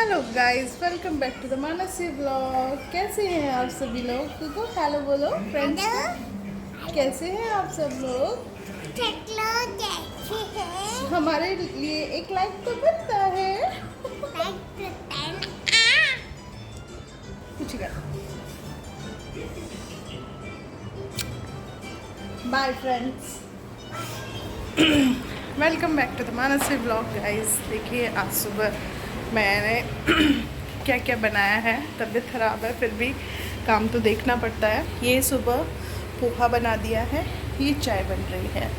Hello guys, welcome back to the Mansi blog. कैसे हैं आप सभी लोग? तो हेलो बोलो फ्रेंड्स को। कैसे हैं आप सब लोग? हमारे लिए एक लाइक तो बनता है। कुछ कर। Bye friends. Welcome back to the Mansi blog guys. देखिए आज सुबह मैंने क्या क्या बनाया है। तबीयत ख़राब है फिर भी काम तो देखना पड़ता है। ये सुबह पोहा बना दिया है, ये चाय बन रही है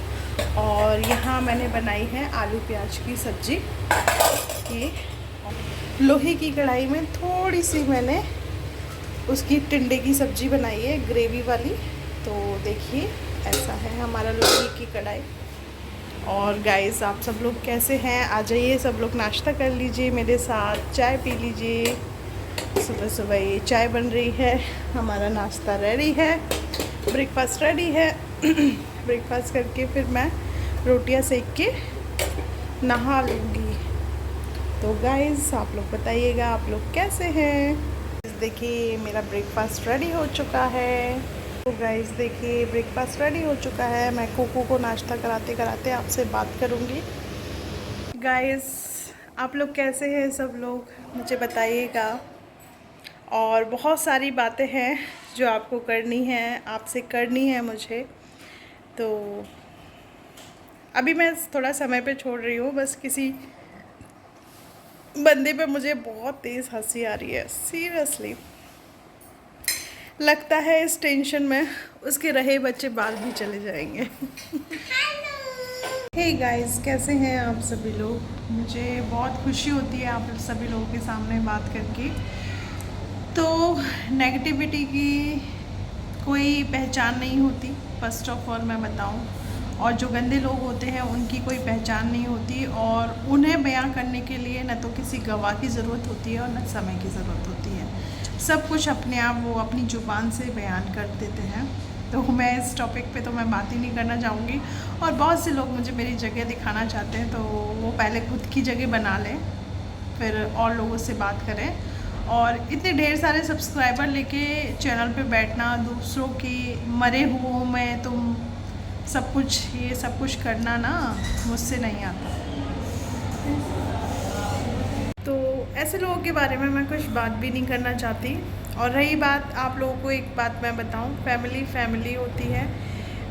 और यहाँ मैंने बनाई है आलू प्याज की सब्ज़ी। ये लोहे की कढ़ाई में थोड़ी सी मैंने उसकी टिंडे की सब्ज़ी बनाई है, ग्रेवी वाली। तो देखिए ऐसा है हमारा लोहे की कढ़ाई। और गाइस आप सब लोग कैसे हैं? आ जाइए सब लोग, नाश्ता कर लीजिए मेरे साथ, चाय पी लीजिए। सुबह सुबह ये चाय बन रही है, हमारा नाश्ता रेडी है, ब्रेकफास्ट रेडी है। ब्रेकफास्ट करके फिर मैं रोटियां सेक के नहा लूँगी। तो गाइस आप लोग बताइएगा आप लोग कैसे हैं। देखिए मेरा ब्रेकफास्ट रेडी हो चुका है। तो गाइस देखिए ब्रेकफास्ट रेडी हो चुका है। मैं कोको को नाश्ता कराते कराते आपसे बात करूँगी। गाइस आप लोग कैसे हैं सब लोग, मुझे बताइएगा। और बहुत सारी बातें हैं जो आपको करनी है, आपसे करनी है मुझे। तो अभी मैं थोड़ा समय पे छोड़ रही हूँ, बस किसी बंदे पे मुझे बहुत तेज़ हंसी आ रही है। सीरियसली लगता है इस टेंशन में उसके रहे बच्चे बाल भी चले जाएंगे। हे गाइस कैसे हैं आप सभी लोग? मुझे बहुत खुशी होती है आप सभी लोगों के सामने बात करके। तो नेगेटिविटी की कोई पहचान नहीं होती, फर्स्ट ऑफ ऑल मैं बताऊं। और जो गंदे लोग होते हैं उनकी कोई पहचान नहीं होती, और उन्हें बयां करने के लिए न तो किसी गवाह की ज़रूरत होती है और न समय की ज़रूरत होती है। सब कुछ अपने आप वो अपनी ज़ुबान से बयान कर देते हैं। तो मैं इस टॉपिक पे तो मैं बात ही नहीं करना चाहूँगी। और बहुत से लोग मुझे मेरी जगह दिखाना चाहते हैं, तो वो पहले खुद की जगह बना लें फिर और लोगों से बात करें। और इतने ढेर सारे सब्सक्राइबर लेके चैनल पे बैठना, दूसरों के मरे हुओं में तुम सब कुछ ये सब कुछ करना ना मुझसे नहीं आता। तो ऐसे लोगों के बारे में मैं कुछ बात भी नहीं करना चाहती। और रही बात, आप लोगों को एक बात मैं बताऊं, फैमिली होती है।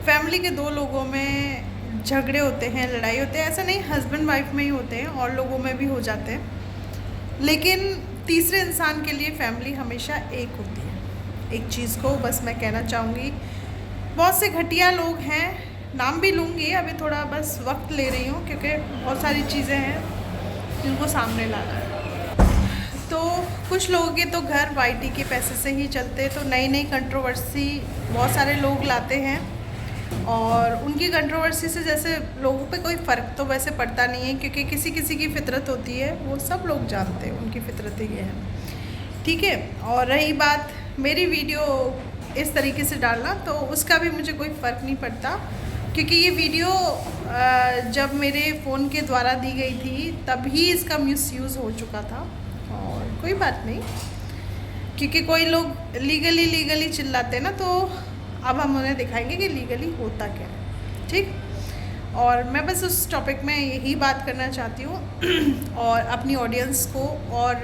फैमिली के दो लोगों में झगड़े होते हैं, लड़ाई होते हैं। ऐसा नहीं हस्बैंड वाइफ में ही होते हैं, और लोगों में भी हो जाते हैं। लेकिन तीसरे इंसान के लिए फैमिली हमेशा एक होती है। एक चीज़ को बस मैं कहना चाहूँगी, बहुत से घटिया लोग हैं, नाम भी लूँगी, अभी थोड़ा बस वक्त ले रही हूँ क्योंकि बहुत सारी चीज़ें हैं जिनको सामने लाना है। तो कुछ लोगों के तो घर वाईटी के पैसे से ही चलते, तो नई नई कंट्रोवर्सी बहुत सारे लोग लाते हैं। और उनकी कंट्रोवर्सी से जैसे लोगों पे कोई फ़र्क तो वैसे पड़ता नहीं है, क्योंकि किसी किसी की फितरत होती है, वो सब लोग जानते हैं उनकी फितरत ये है, ठीक है। और रही बात मेरी वीडियो इस तरीके से डालना, तो उसका भी मुझे कोई फ़र्क नहीं पड़ता, क्योंकि ये वीडियो जब मेरे फ़ोन के द्वारा दी गई थी तभी इसका मिसयूज़ हो चुका था। और कोई बात नहीं, क्योंकि कोई लोग लीगली चिल्लाते ना, तो अब हम उन्हें दिखाएंगे कि लीगली होता क्या है, ठीक। और मैं बस उस टॉपिक में यही बात करना चाहती हूँ। और अपनी ऑडियंस को और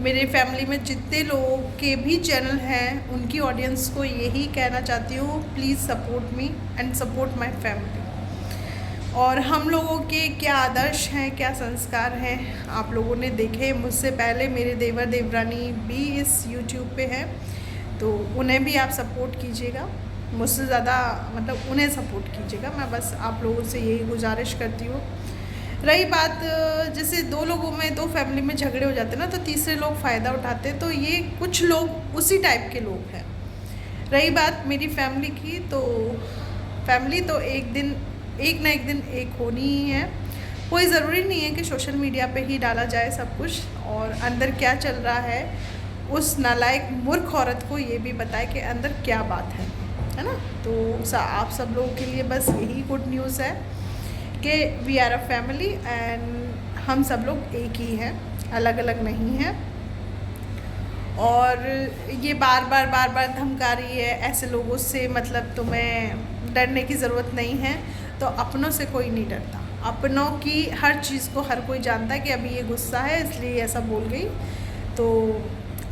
मेरे फैमिली में जितने लोगों के भी चैनल हैं उनकी ऑडियंस को यही कहना चाहती हूँ, please support me and support my family. और हम लोगों के क्या आदर्श हैं, क्या संस्कार हैं, आप लोगों ने देखे मुझसे पहले। मेरे देवर देवरानी भी इस यूट्यूब पे हैं, तो उन्हें भी आप सपोर्ट कीजिएगा, मुझसे ज़्यादा मतलब उन्हें सपोर्ट कीजिएगा। मैं बस आप लोगों से यही गुजारिश करती हूँ। रही बात, जैसे दो लोगों में, दो फैमिली में झगड़े हो जाते हैं ना, तो तीसरे लोग फ़ायदा उठाते हैं, तो ये कुछ लोग उसी टाइप के लोग हैं। रही बात मेरी फैमिली की, तो फैमिली तो एक ना एक दिन एक होनी ही है। कोई ज़रूरी नहीं है कि सोशल मीडिया पे ही डाला जाए सब कुछ, और अंदर क्या चल रहा है उस नालायक मूर्ख औरत को ये भी बताए कि अंदर क्या बात है ना। तो आप सब लोगों के लिए बस यही गुड न्यूज़ है कि we are a family and हम सब लोग एक ही हैं। अलग अलग नहीं है। और ये बार बार धमका रही है ऐसे लोगों से, मतलब तुम्हें डरने की ज़रूरत नहीं है। तो अपनों से कोई नहीं डरता, अपनों की हर चीज़ को हर कोई जानता है कि अभी ये गुस्सा है इसलिए ऐसा बोल गई। तो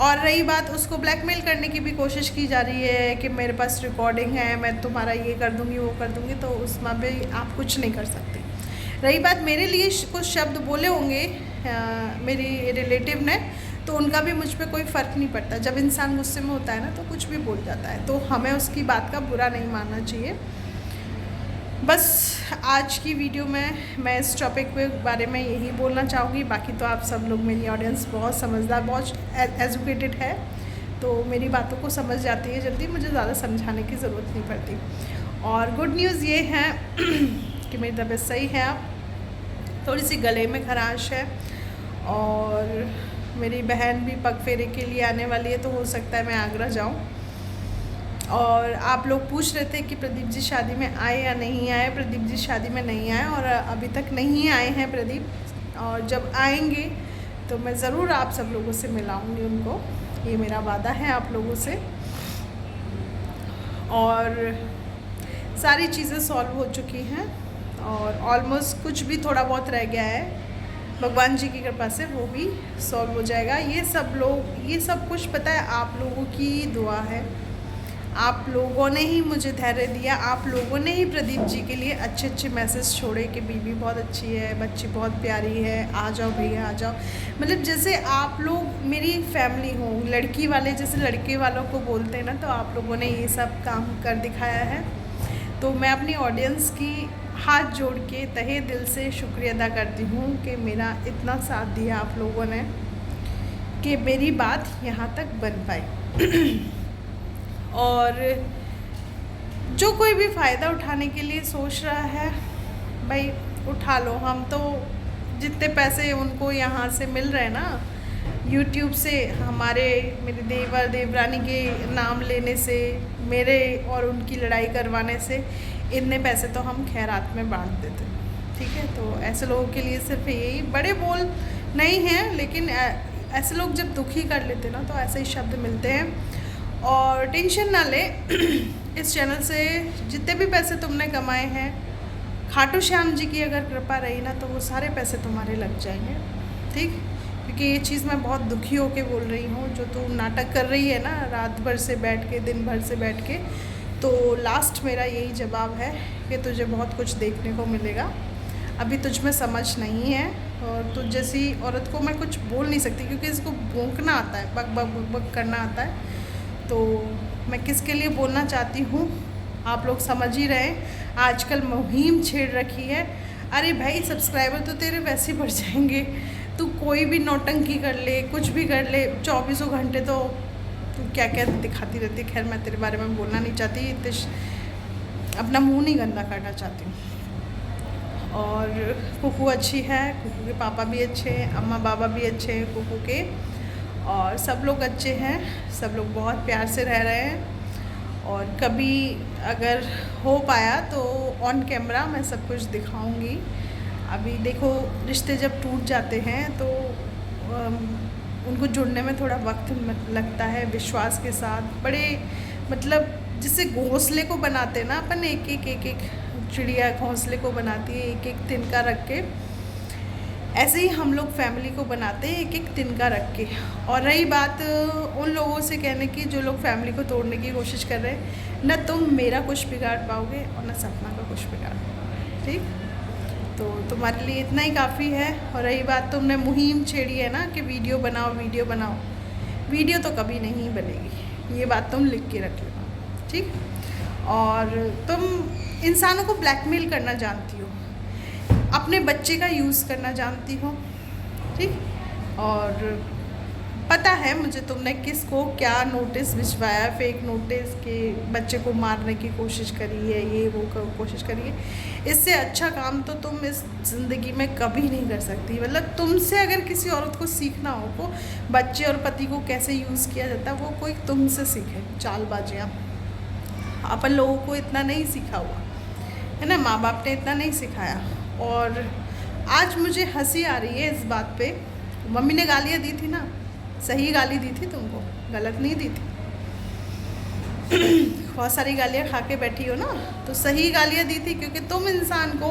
और रही बात, उसको ब्लैकमेल करने की भी कोशिश की जा रही है कि मेरे पास रिकॉर्डिंग है, मैं तुम्हारा ये कर दूँगी वो कर दूँगी, तो उसमें भी आप कुछ नहीं कर सकते। रही बात, मेरे लिए कुछ शब्द बोले होंगे मेरी रिलेटिव ने, तो उनका भी मुझ पर कोई फ़र्क नहीं पड़ता। जब इंसान गुस्से में होता है ना तो कुछ भी बोल जाता है, तो हमें उसकी बात का बुरा नहीं मानना चाहिए। बस आज की वीडियो में मैं इस टॉपिक के बारे में यही बोलना चाहूँगी। बाकी तो आप सब लोग, मेरी ऑडियंस बहुत समझदार, बहुत एजुकेटेड है, तो मेरी बातों को समझ जाती है जल्दी, मुझे ज़्यादा समझाने की ज़रूरत नहीं पड़ती। और गुड न्यूज़ ये है कि मेरी तबीयत सही है, थोड़ी सी गले में खराश है, और मेरी बहन भी पग फेरे के लिए आने वाली है, तो हो सकता है मैं आगरा जाऊँ। और आप लोग पूछ रहे थे कि प्रदीप जी शादी में आए या नहीं आए। प्रदीप जी शादी में नहीं आए और अभी तक नहीं आए हैं प्रदीप, और जब आएंगे तो मैं ज़रूर आप सब लोगों से मिलाऊंगी उनको, ये मेरा वादा है आप लोगों से। और सारी चीज़ें सॉल्व हो चुकी हैं और ऑलमोस्ट कुछ भी थोड़ा बहुत रह गया है, भगवान जी की कृपा से वो भी सॉल्व हो जाएगा। ये सब कुछ पता है आप लोगों की दुआ है, आप लोगों ने ही मुझे धैर्य दिया, आप लोगों ने ही प्रदीप जी के लिए अच्छे अच्छे मैसेज छोड़े कि बीवी बहुत अच्छी है, बच्ची बहुत प्यारी है, आ जाओ भैया आ जाओ। मतलब जैसे आप लोग मेरी फैमिली हो, लड़की वाले जैसे लड़के वालों को बोलते हैं ना, तो आप लोगों ने ये सब काम कर दिखाया है। तो मैं अपनी ऑडियंस की हाथ जोड़ के तहे दिल से शुक्रिया अदा करती हूँ कि मेरा इतना साथ दिया आप लोगों ने कि मेरी बात यहाँ तक बन पाई। और जो कोई भी फ़ायदा उठाने के लिए सोच रहा है भाई उठा लो। हम तो जितने पैसे उनको यहाँ से मिल रहे हैं ना यूट्यूब से, मेरे देवर देवरानी के नाम लेने से, मेरे और उनकी लड़ाई करवाने से, इतने पैसे तो हम खैरात में बांट देते, ठीक है। तो ऐसे लोगों के लिए सिर्फ यही बड़े बोल नहीं हैं, लेकिन ऐसे लोग जब दुखी कर लेते ना तो ऐसे ही शब्द मिलते हैं। और टेंशन ना ले, इस चैनल से जितने भी पैसे तुमने कमाए हैं, खाटू श्याम जी की अगर कृपा रही ना तो वो सारे पैसे तुम्हारे लग जाएंगे, ठीक। क्योंकि ये चीज़ मैं बहुत दुखी होके बोल रही हूँ, जो तू नाटक कर रही है ना रात भर से बैठ के, दिन भर से बैठ के, तो लास्ट मेरा यही जवाब है कि तुझे बहुत कुछ देखने को मिलेगा। अभी तुझ में समझ नहीं है, और तुझ जैसी औरत को मैं कुछ बोल नहीं सकती, क्योंकि इसको भौंकना आता है, बक बक बक बक करना आता है। तो मैं किसके लिए बोलना चाहती हूँ आप लोग समझ ही रहे। आजकल मुहिम छेड़ रखी है, अरे भाई सब्सक्राइबर तो तेरे वैसे बढ़ जाएंगे, तू कोई भी नौटंकी कर ले, कुछ भी कर ले, 24 घंटे तो तू क्या क्या दिखाती रहती। खैर मैं तेरे बारे में बोलना नहीं चाहती, अपना मुंह नहीं गंदा करना चाहती हूँ। और कुकू अच्छी है, कुकू के पापा भी अच्छे हैं, अम्मा बाबा भी अच्छे हैं कुकू के, और सब लोग अच्छे हैं, सब लोग बहुत प्यार से रह रहे हैं। और कभी अगर हो पाया तो ऑन कैमरा मैं सब कुछ दिखाऊंगी। अभी देखो रिश्ते जब टूट जाते हैं तो उनको जुड़ने में थोड़ा वक्त लगता है, विश्वास के साथ, बड़े मतलब जिसे घोंसले को बनाते ना अपन, एक एक चिड़िया घोंसले को बनाती है एक एक तिनका रख के, ऐसे ही हम लोग फैमिली को बनाते हैं एक एक तिनका रख के। और रही बात उन लोगों से कहने की जो लोग फैमिली को तोड़ने की कोशिश कर रहे हैं, न तुम मेरा कुछ बिगाड़ पाओगे और न सपना का कुछ बिगाड़ पाओगे, ठीक। तो तुम्हारे लिए इतना ही काफ़ी है। और रही बात तुमने मुहिम छेड़ी है ना कि वीडियो बनाओ वीडियो बनाओ, वीडियो तो कभी नहीं बनेगी, ये बात तुम लिख के रख लेना, ठीक। और तुम इंसानों को ब्लैकमेल करना जानती हो, अपने बच्चे का यूज़ करना जानती हो, ठीक। और पता है मुझे तुमने किसको क्या नोटिस भिजवाया, फेक नोटिस के बच्चे को मारने की कोशिश करी है, ये वो कोशिश करी है। इससे अच्छा काम तो तुम इस ज़िंदगी में कभी नहीं कर सकती। मतलब तुमसे अगर किसी औरत को सीखना हो को बच्चे और पति को कैसे यूज़ किया जाता है, वो कोई तुमसे सीखे चालबाजियाँ। अपन लोगों को इतना नहीं सीखा हुआ है ना, माँ बाप ने इतना नहीं सिखाया। और आज मुझे हंसी आ रही है इस बात पे, मम्मी ने गालियाँ दी थी ना, सही गाली दी थी तुमको, गलत नहीं दी थी। बहुत सारी गालियाँ खा के बैठी हो ना, तो सही गालियाँ दी थी, क्योंकि तुम इंसान को,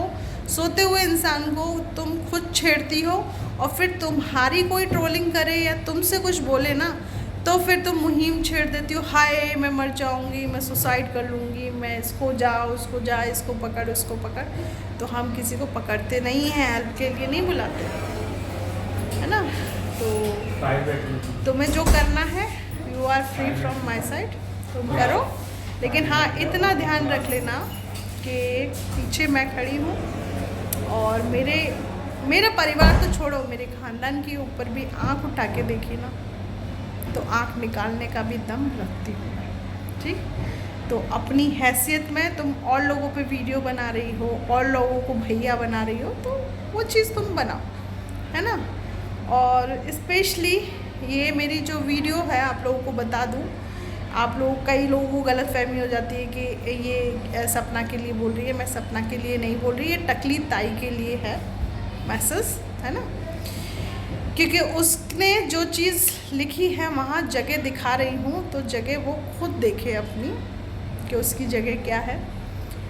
सोते हुए इंसान को तुम खुद छेड़ती हो, और फिर तुम्हारी कोई ट्रोलिंग करे या तुमसे कुछ बोले ना, तो फिर तुम मुहिम छेड़ देती हो, हाय मैं मर जाऊंगी, मैं सुसाइड कर लूँगी, मैं इसको जा उसको जा, इसको पकड़ उसको पकड़। तो हम किसी को पकड़ते नहीं हैं, हेल्प के लिए नहीं बुलाते, है ना। तो तुम्हें जो करना है, you are free from my side, तुम करो। लेकिन हाँ, इतना ध्यान रख लेना कि पीछे मैं खड़ी हूँ, और मेरा परिवार तो छोड़ो, मेरे ख़ानदान के ऊपर भी आँख उठा के देखी ना, तो आँख निकालने का भी दम रखती हूँ मैं, ठीक। तो अपनी हैसियत में तुम और लोगों पे वीडियो बना रही हो, और लोगों को भैया बना रही हो, तो वो चीज़ तुम बनाओ, है ना। और स्पेशली ये मेरी जो वीडियो है, आप लोगों को बता दूँ, आप लोग, कई लोगों को गलत फहमी हो जाती है कि ये सपना के लिए बोल रही है, मैं सपना के लिए नहीं बोल रही, ये टकली ताई के लिए है मैसेज, है ना। क्योंकि उसने जो चीज़ लिखी है वहाँ जगह दिखा रही हूँ, तो जगह वो खुद देखे अपनी कि उसकी जगह क्या है।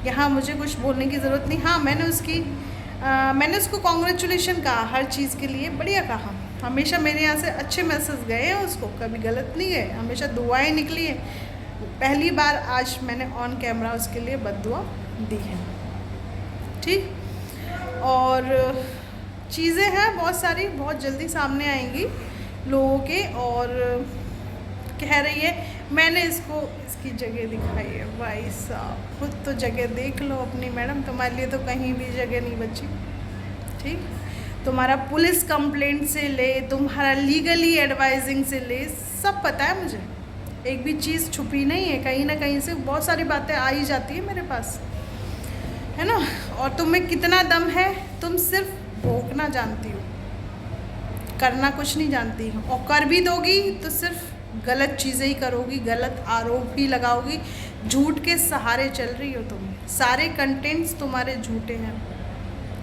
यहाँ मुझे कुछ बोलने की ज़रूरत नहीं। हाँ, मैंने उसको कॉन्ग्रेचुलेशन कहा हर चीज़ के लिए, बढ़िया कहा। हमेशा मेरे यहाँ से अच्छे मैसेज गए हैं उसको, कभी गलत नहीं गए, हमेशा दुआएं निकली हैं। पहली बार आज मैंने ऑन कैमरा उसके लिए बद्दुआ दी है, ठीक। और चीज़ें हैं बहुत सारी, बहुत जल्दी सामने आएंगी लोगों के। और कह रही है मैंने इसकी जगह दिखाई है, भाई साहब खुद तो जगह देख लो अपनी मैडम, तुम्हारे लिए तो कहीं भी जगह नहीं बची, ठीक। तुम्हारा पुलिस कंप्लेंट से ले, तुम्हारा लीगली एडवाइजिंग से ले, सब पता है मुझे, एक भी चीज़ छुपी नहीं है। कहीं ना कहीं से बहुत सारी बातें आ ही जाती है मेरे पास, है ना। और तुम्हें कितना दम है, तुम सिर्फ भोंकना जानती हो, करना कुछ नहीं जानती हो, और कर भी दोगी तो सिर्फ गलत चीज़ें ही करोगी, गलत आरोप ही लगाओगी, झूठ के सहारे चल रही हो तुम, सारे कंटेंट्स तुम्हारे झूठे हैं,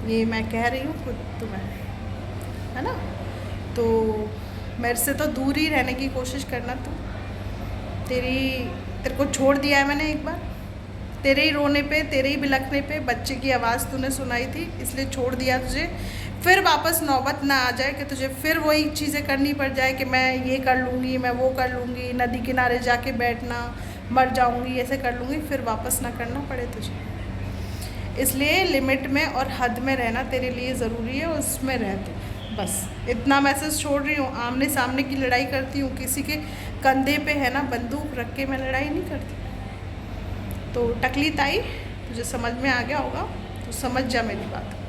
ये मैं कह रही हूँ खुद तुम्हें, है ना। तो मेरे से तो दूर ही रहने की कोशिश करना तुम। तेरे को छोड़ दिया है मैंने एक बार, तेरे ही रोने पे, तेरे ही बिलखने पे, बच्चे की आवाज़ तूने सुनाई थी इसलिए छोड़ दिया तुझे। फिर वापस नौबत ना आ जाए कि तुझे फिर वही चीज़ें करनी पड़ जाए कि मैं ये कर लूँगी, मैं वो कर लूँगी, नदी किनारे जाके बैठना, मर जाऊँगी, ऐसे कर लूँगी, फिर वापस ना करना पड़े तुझे। इसलिए लिमिट में और हद में रहना तेरे लिए ज़रूरी है, उसमें रह तू, बस इतना मैसेज छोड़ रही हूँ। आमने सामने की लड़ाई करती हूँ, किसी के कंधे पे है ना बंदूक रख के मैं लड़ाई नहीं करती। तो टकली ताई, तुझे समझ में आ गया होगा तो समझ जा मेरी बात।